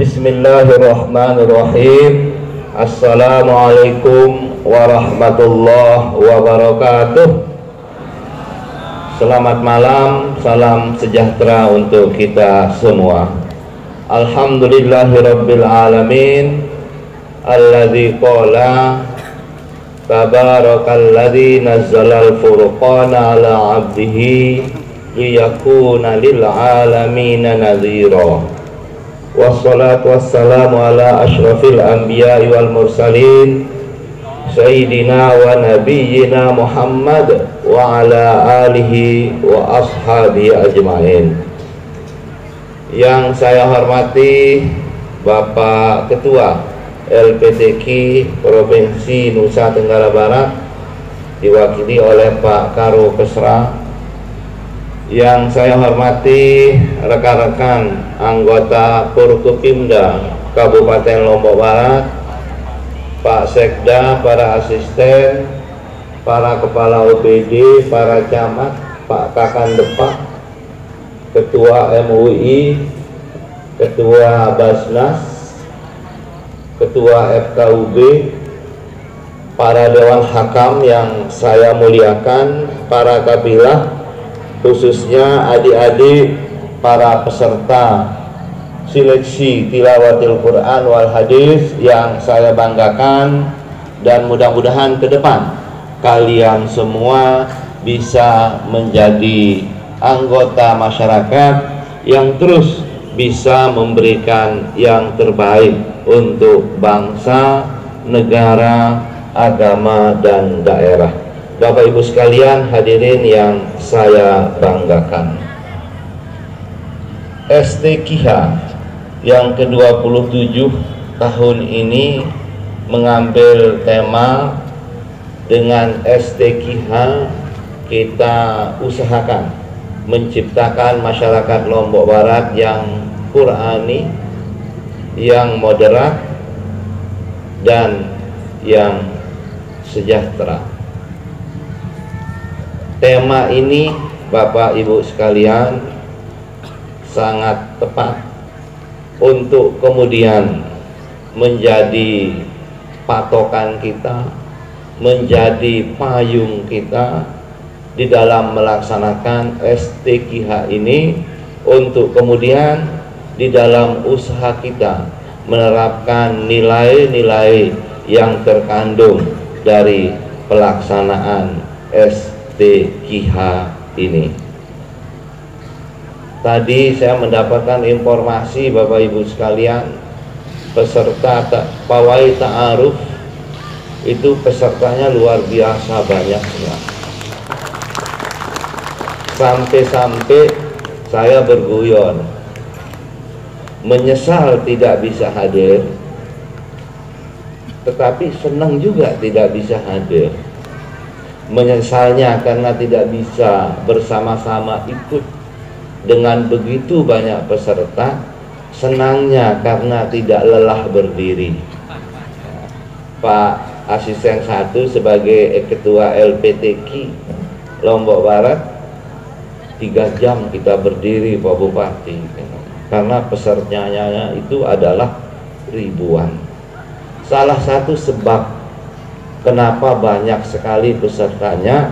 Bismillahirrahmanirrahim. Assalamualaikum warahmatullahi wabarakatuh. Selamat malam, salam sejahtera untuk kita semua. Alhamdulillahirabbil alamin. Alladzi qala tabarakalladzi nazzalal furqana ala 'abdihi liyakuna lil alamin nadhira. Wassalatu wassalamu ala asyrafil anbiya'i wal mursalin sayyidina wa nabiyyina Muhammad wa ala alihi wa ashabihi ajma'in. Yang saya hormati Bapak Ketua LPTQ Provinsi Nusa Tenggara Barat, diwakili oleh Pak Karo Kesra. Yang saya hormati rekan-rekan anggota Forkopimda Kabupaten Lombok Barat, Pak Sekda, para asisten, para kepala OPD, para camat, Pak Kakan Depak, Ketua MUI, Ketua Basnas, Ketua FKUB, para Dewan Hakam yang saya muliakan, para kabilah, khususnya adik-adik para peserta seleksi tilawatil Quran wal hadis yang saya banggakan, dan mudah-mudahan ke depan kalian semua bisa menjadi anggota masyarakat yang terus bisa memberikan yang terbaik untuk bangsa, negara, agama, dan daerah. Bapak Ibu sekalian, hadirin yang saya banggakan, STQH yang ke-27 tahun ini mengambil tema dengan STQH kita usahakan menciptakan masyarakat Lombok Barat yang Qurani, yang moderat, dan yang sejahtera. Tema ini Bapak Ibu sekalian sangat tepat untuk kemudian menjadi patokan kita, menjadi payung kita di dalam melaksanakan STQH ini, untuk kemudian di dalam usaha kita menerapkan nilai-nilai yang terkandung dari pelaksanaan STQH ini. Tadi saya mendapatkan informasi Bapak Ibu sekalian, peserta pawai ta'aruf itu pesertanya luar biasa banyaknya. Sampai-sampai saya berguyon, menyesal tidak bisa hadir, tetapi senang juga tidak bisa hadir. Menyesalnya karena tidak bisa bersama-sama ikut dengan begitu banyak peserta, senangnya karena tidak lelah berdiri. Pak Asisten 1 sebagai Ketua LPTQ Lombok Barat, 3 jam kita berdiri Pak Bupati, karena pesertanya itu adalah ribuan. Salah satu sebab kenapa banyak sekali pesertanya,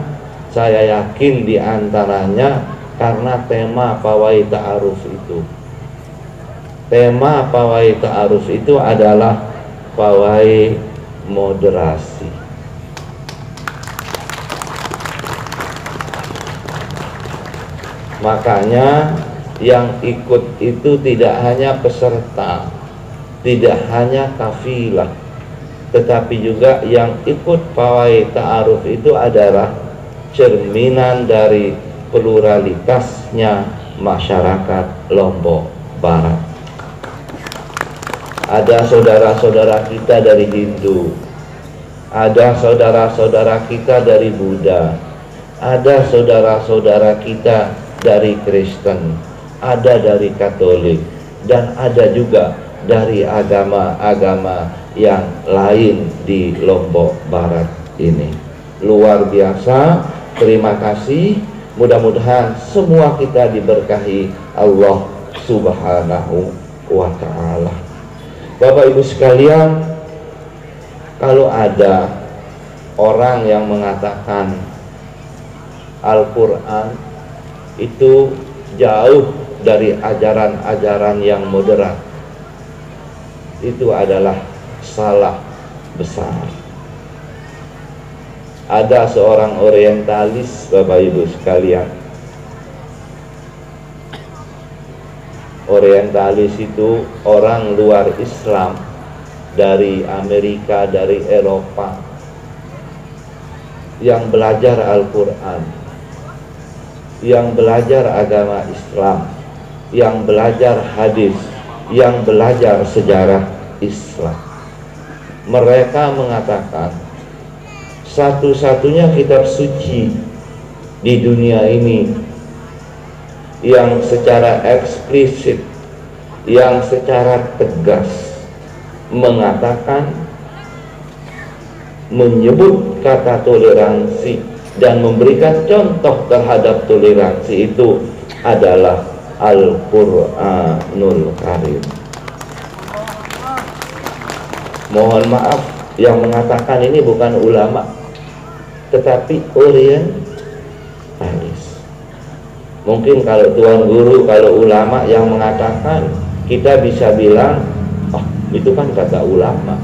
saya yakin diantaranya karena tema pawai ta'aruf itu. Tema pawai ta'aruf itu adalah pawai moderasi. Makanya yang ikut itu tidak hanya peserta, tidak hanya kafilah, tetapi juga yang ikut pawai ta'aruf itu adalah cerminan dari pluralitasnya masyarakat Lombok Barat. Ada saudara-saudara kita dari Hindu, ada saudara-saudara kita dari Buddha, ada saudara-saudara kita dari Kristen, ada dari Katolik, dan ada juga dari agama-agama yang lain di Lombok Barat ini. Luar biasa, terima kasih. Mudah-mudahan semua kita diberkahi Allah Subhanahu wa ta'ala. Bapak Ibu sekalian, kalau ada orang yang mengatakan Al-Quran itu jauh dari ajaran-ajaran yang moderat, itu adalah salah besar. Ada seorang orientalis, Bapak Ibu sekalian. Orientalis itu orang luar Islam, dari Amerika, dari Eropa, yang belajar Al-Quran, yang belajar agama Islam, yang belajar hadis, yang belajar sejarah Islam. Mereka mengatakan satu-satunya kitab suci di dunia ini yang secara eksplisit, yang secara tegas mengatakan, menyebut kata toleransi dan memberikan contoh terhadap toleransi itu adalah Al-Quranul Karim. Mohon maaf, yang mengatakan ini bukan ulama, tetapi orientalis. Mungkin kalau tuan guru, kalau ulama yang mengatakan, kita bisa bilang, oh itu kan kata ulama.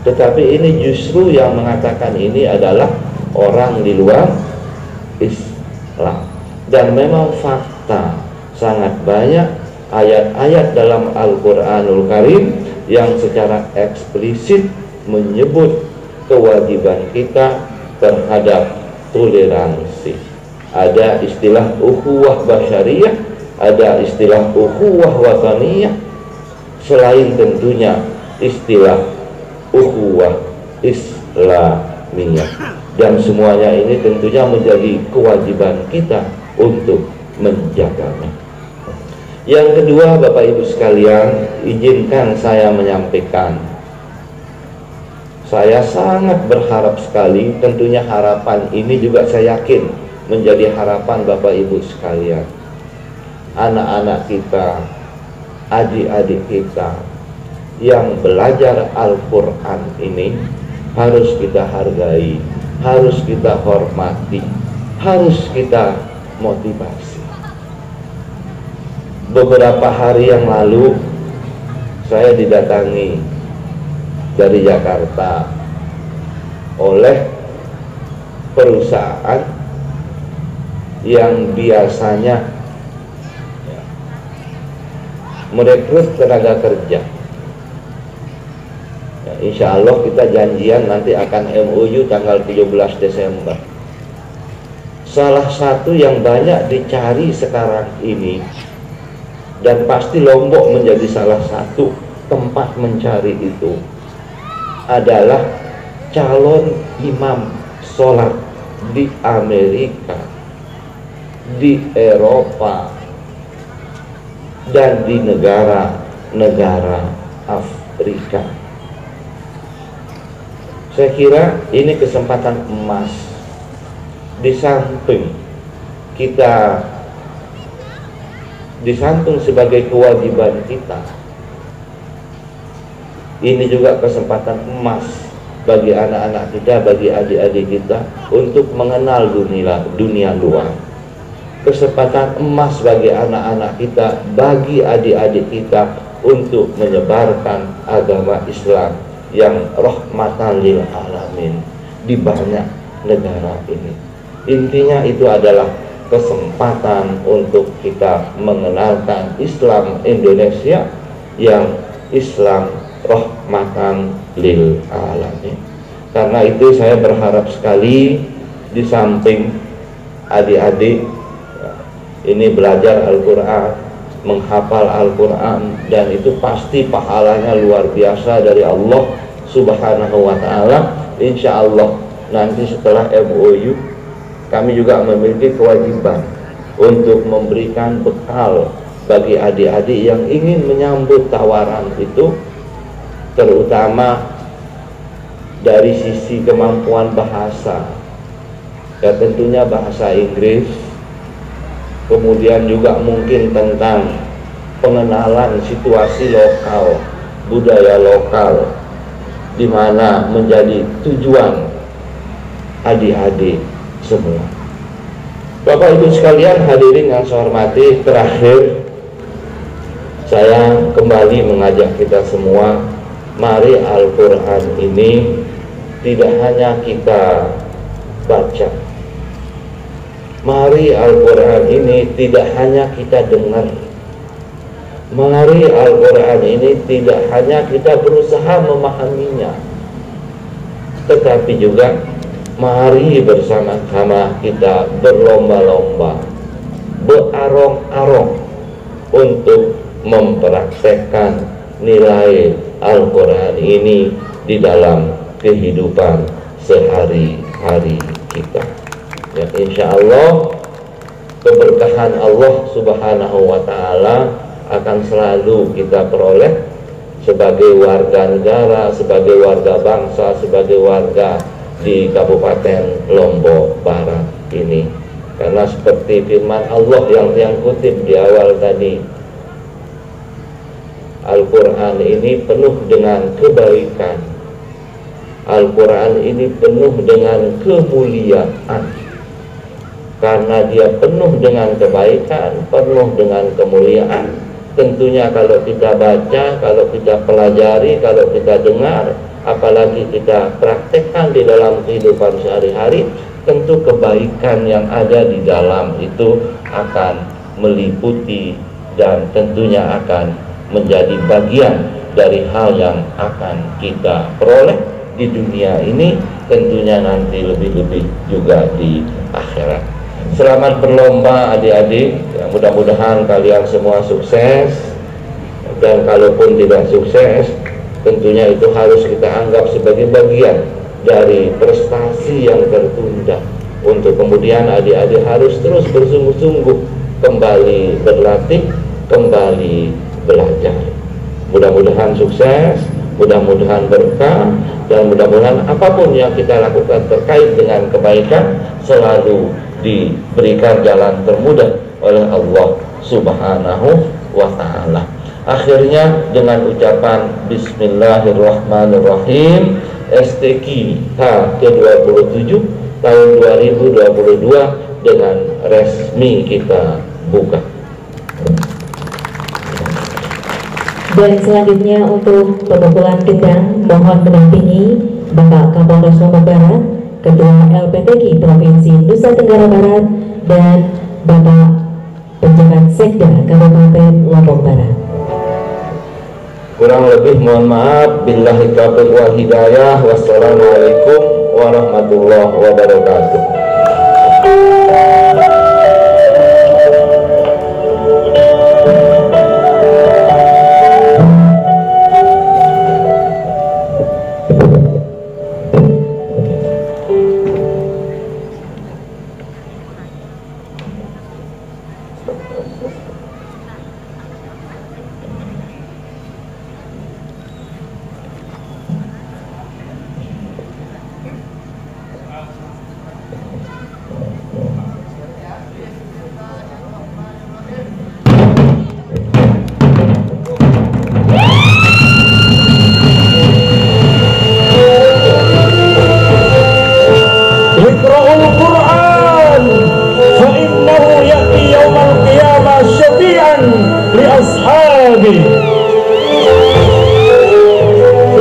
Tetapi ini justru yang mengatakan ini adalah orang di luar Islam. Dan memang fakta, sangat banyak ayat-ayat dalam Al-Quranul Karim yang secara eksplisit menyebut kewajiban kita terhadap toleransi. Ada istilah ukhuwah basyariyah, ada istilah ukhuwah wataniyah, selain tentunya istilah ukhuwah islamiyah. Dan semuanya ini tentunya menjadi kewajiban kita untuk menjaganya. Yang kedua, Bapak Ibu sekalian, izinkan saya menyampaikan, saya sangat berharap sekali, tentunya harapan ini juga saya yakin menjadi harapan Bapak Ibu sekalian. Anak-anak kita, adik-adik kita yang belajar Al-Quran ini harus kita hargai, harus kita hormati, harus kita motivasi. Beberapa hari yang lalu saya didatangi dari Jakarta oleh perusahaan yang biasanya merekrut tenaga kerja. Ya, insya Allah kita janjian nanti akan MOU tanggal 17 Desember. Salah satu yang banyak dicari sekarang ini, dan pasti Lombok menjadi salah satu tempat mencari itu, adalah calon imam sholat di Amerika, di Eropa, dan di negara-negara Afrika. Saya kira ini kesempatan emas. Di samping kita, di samping sebagai kewajiban kita, ini juga kesempatan emas bagi anak-anak kita, bagi adik-adik kita untuk mengenal dunia luar. Kesempatan emas bagi anak-anak kita, bagi adik-adik kita untuk menyebarkan agama Islam yang rahmatan lil alamin di banyak negara ini. Intinya itu adalah kesempatan untuk kita mengenalkan Islam Indonesia yang Islam rahmatan lil alamin. Karena itu saya berharap sekali, di samping adik-adik ini belajar Al-Quran, menghafal Al-Quran, dan itu pasti pahalanya luar biasa dari Allah Subhanahu wa ta'ala. Insya Allah nanti setelah MOU kami juga memiliki kewajiban untuk memberikan bekal bagi adik-adik yang ingin menyambut tawaran itu, terutama dari sisi kemampuan bahasa, ya tentunya bahasa Inggris, kemudian juga mungkin tentang pengenalan situasi lokal budaya lokal, di mana menjadi tujuan adik-adik semua. Bapak Ibu sekalian, hadirin yang saya hormati, terakhir saya kembali mengajak kita semua, mari Al-Quran ini tidak hanya kita baca, mari Al-Quran ini tidak hanya kita dengar, mari Al-Quran ini tidak hanya kita berusaha memahaminya, tetapi juga mari bersama-sama kita berlomba-lomba, berarong-arong untuk mempraktekkan nilai Al-Quran ini di dalam kehidupan sehari-hari kita. Ya, insya Allah keberkahan Allah Subhanahu wa Ta'ala akan selalu kita peroleh sebagai warga negara, sebagai warga bangsa, sebagai warga di Kabupaten Lombok Barat ini. Karena seperti firman Allah yang kutip di awal tadi, Al-Quran ini penuh dengan kebaikan, Al-Quran ini penuh dengan kemuliaan. Karena dia penuh dengan kebaikan, penuh dengan kemuliaan, tentunya kalau kita baca, kalau kita pelajari, kalau kita dengar, apalagi kita praktekkan di dalam kehidupan sehari-hari, tentu kebaikan yang ada di dalam itu akan meliputi dan tentunya akan menjadi bagian dari hal yang akan kita peroleh di dunia ini, tentunya nanti lebih-lebih juga di akhirat. Selamat berlomba adik-adik, ya, mudah-mudahan kalian semua sukses, dan kalaupun tidak sukses, tentunya itu harus kita anggap sebagai bagian dari prestasi yang tertunda, untuk kemudian adik-adik harus terus bersungguh-sungguh kembali berlatih, kembali belajar. Mudah-mudahan sukses, mudah-mudahan berkah, dan mudah-mudahan apapun yang kita lakukan terkait dengan kebaikan selalu diberikan jalan termudah oleh Allah Subhanahu wa Ta'ala. Akhirnya dengan ucapan Bismillahirrahmanirrahim, STQ ke-27 tahun 2022 dengan resmi kita buka. Dan selanjutnya untuk pemukulan gendang mohon mendampingi Bapak Kapolres Lombok Barat, Ketua LPTQ Provinsi Nusa Tenggara Barat, dan Bapak Penjabat Sekda Kabupaten Lombok Barat. Kurang lebih mohon maaf. Billahi taufiq wal hidayah. Wassalamualaikum warahmatullahi wabarakatuh.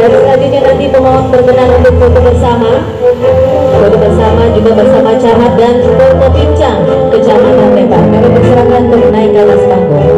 Dan selanjutnya nanti pemohon berkenan untuk foto bersama juga bersama camat dan foto pincang Kecamatan Lembang. Kami persilakan untuk naik ke atas panggung.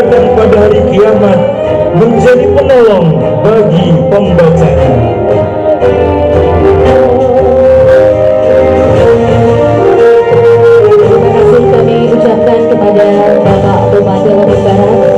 datang pada hari kiamat menjadi penolong bagi pembacanya. Terima kasih kami ucapkan kepada Bapak Bupati Lombok Barat.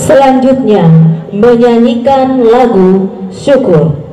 Selanjutnya menyanyikan lagu Syukur.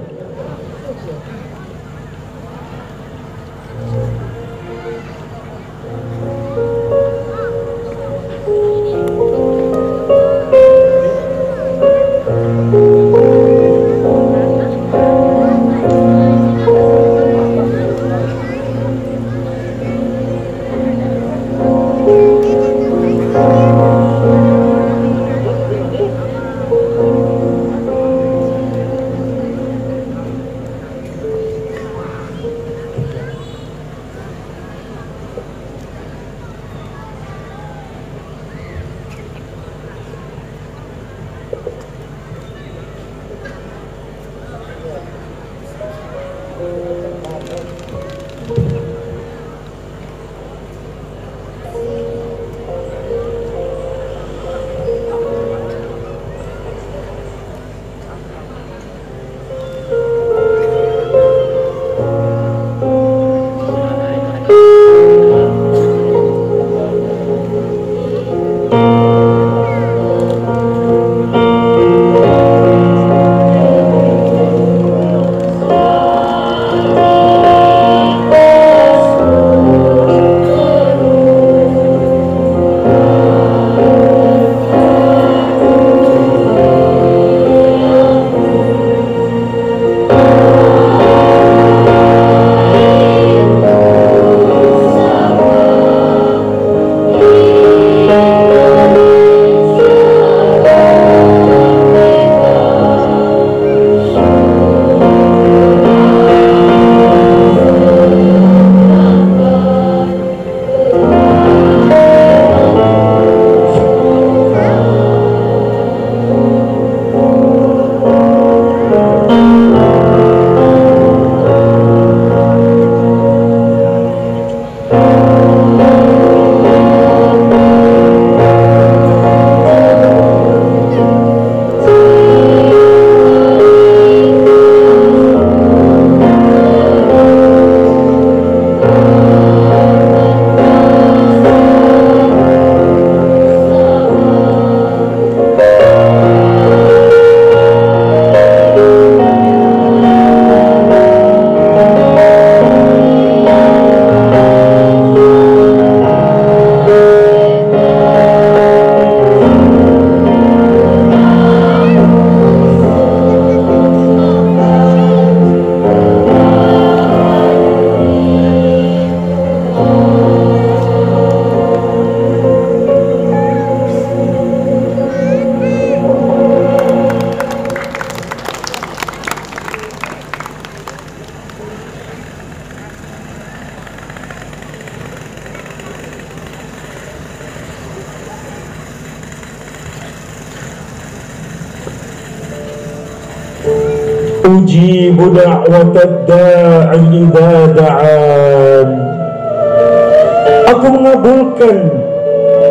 Ujibu da'watad da'i idza da'an. Aku mengabulkan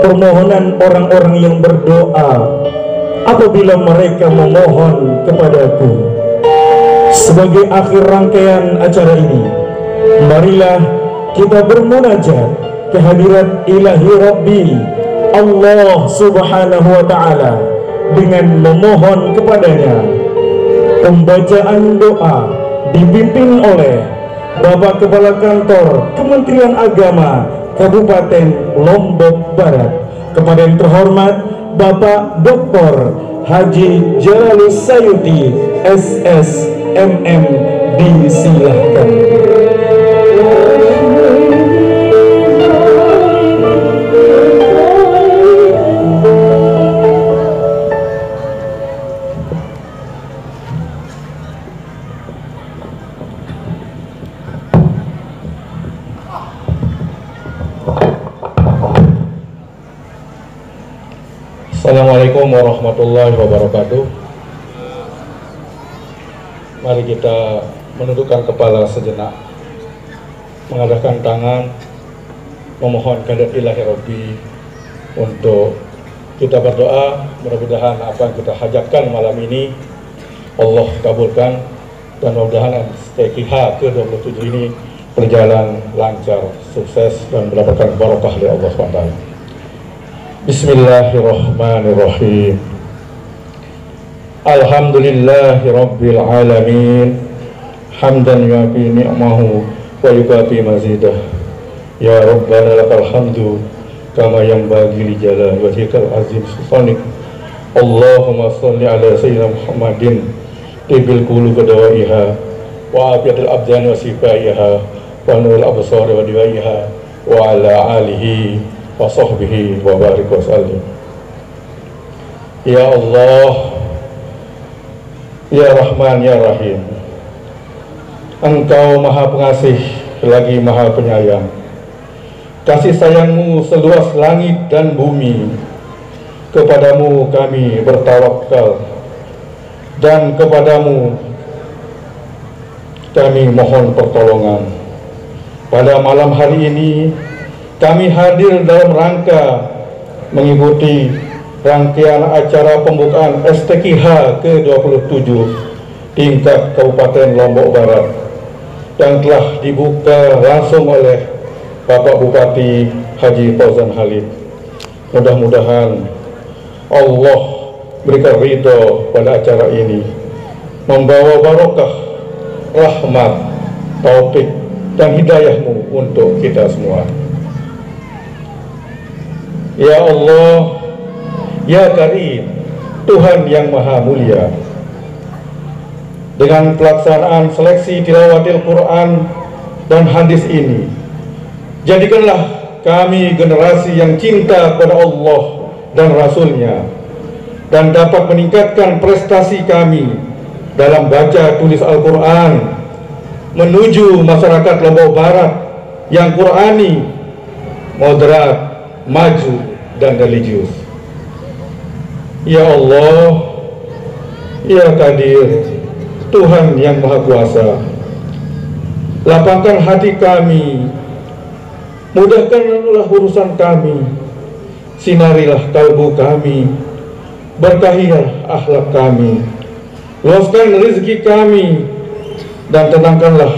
permohonan orang-orang yang berdoa apabila mereka memohon kepadaku. Sebagai akhir rangkaian acara ini, marilah kita bermunajat kehadirat ilahi Rabbi Allah Subhanahu wa ta'ala dengan memohon kepadanya. Pembacaan doa dipimpin oleh Bapak Kepala Kantor Kementerian Agama Kabupaten Lombok Barat. Kepada yang terhormat Bapak Dr. Haji Jalalus Sayuti SSMM, disilahkan. Assalamualaikum warahmatullahi wabarakatuh. Mari kita menundukkan kepala sejenak, mengadakan tangan, memohon kehendak ilahi Rabbi untuk kita berdoa. Mudah-mudahan apa yang kita hajatkan malam ini Allah kabulkan, dan mudah-mudahan STQH ke-27 ini berjalan lancar, sukses, dan mendapatkan barokah dari Allah SWT. Bismillahirrahmanirrahim. Alhamdulillahi rabbil alamin, hamdan yuafi ni'mahu wa yukafi mazidah. Ya Rabbana lakal hamdu kama yanbaghi li jalali wajhikal azim sultanik. Allahumma salli ala sayyidina Muhammadin tibil qulub dawaiha wa afiyatil abdan wa sifaiha wa nurul absar wa diwaiha wa ala alihi wa sahbihi wa barik wa sallim. Ya Allah, Ya Rahman, Ya Rahim, Engkau Maha Pengasih lagi Maha Penyayang. Kasih sayangmu seluas langit dan bumi. Kepadamu kami bertawakal, dan kepadamu kami mohon pertolongan. Pada malam hari ini kami hadir dalam rangka mengikuti rangkaian acara pembukaan STQH ke-27 tingkat Kabupaten Lombok Barat yang telah dibuka langsung oleh Bapak Bupati Haji Fauzan Khalid. Mudah-mudahan Allah berikan ridho pada acara ini, membawa barokah, rahmat, taufik, dan hidayahmu untuk kita semua. Ya Allah, Ya Karim, Tuhan yang Maha Mulia, dengan pelaksanaan seleksi tilawatil Quran dan hadis ini, jadikanlah kami generasi yang cinta kepada Allah dan Rasul-Nya, dan dapat meningkatkan prestasi kami dalam baca tulis Al-Quran menuju masyarakat Lombok Barat yang Qurani, moderat, maju, dan religius. Ya Allah, Ya Qadir, Tuhan yang Maha Kuasa, lapangkan hati kami, mudahkanlah urusan kami, sinarilah kalbu kami, berkahilah akhlak kami, luaskan rezeki kami, dan tenangkanlah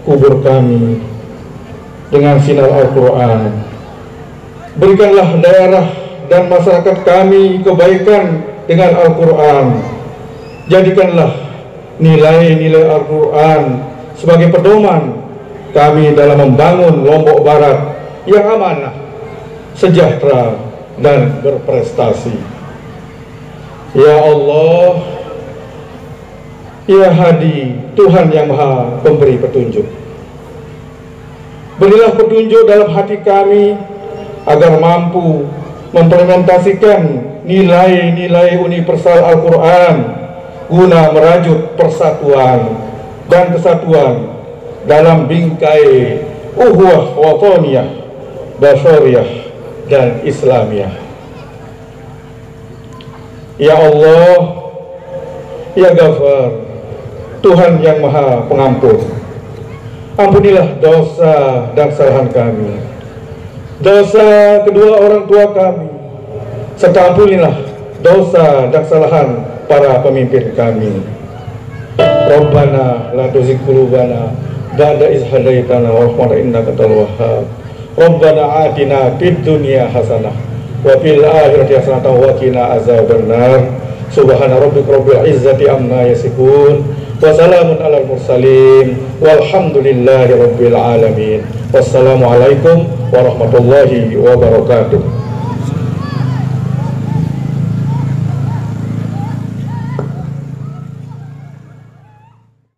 kubur kami dengan sinar Al-Quran. Berikanlah daerah dan masyarakat kami kebaikan dengan Al-Quran. Jadikanlah nilai-nilai Al-Quran sebagai pedoman kami dalam membangun Lombok Barat yang amanah, sejahtera, dan berprestasi. Ya Allah, Ya Hadi, Tuhan yang Maha Pemberi petunjuk, berilah petunjuk dalam hati kami agar mampu mengimplementasikan nilai-nilai universal Al-Quran guna merajut persatuan dan kesatuan dalam bingkai uhuwah watoniyah, basyariyah, dan islamiyah. Ya Allah, Ya Ghafar, Tuhan yang Maha Pengampun, ampunilah dosa dan kesalahan kami, dosa kedua orang tua kami, serta ampunilah dosa dan kesalahan para pemimpin kami. Rabbana la tuzigh qulubana ba'da idh hadaytana wa hab lana innaka antal wahhab. Rabbana atina fid dunya hasanah wa fil akhirati hasanatan wa qina azabannar. Subhana rabbika rabbil izzati amma yasifun wa salamun alal mursalin walhamdulillahi rabbil alamin. Wassalamualaikum warahmatullahi wabarakatuh.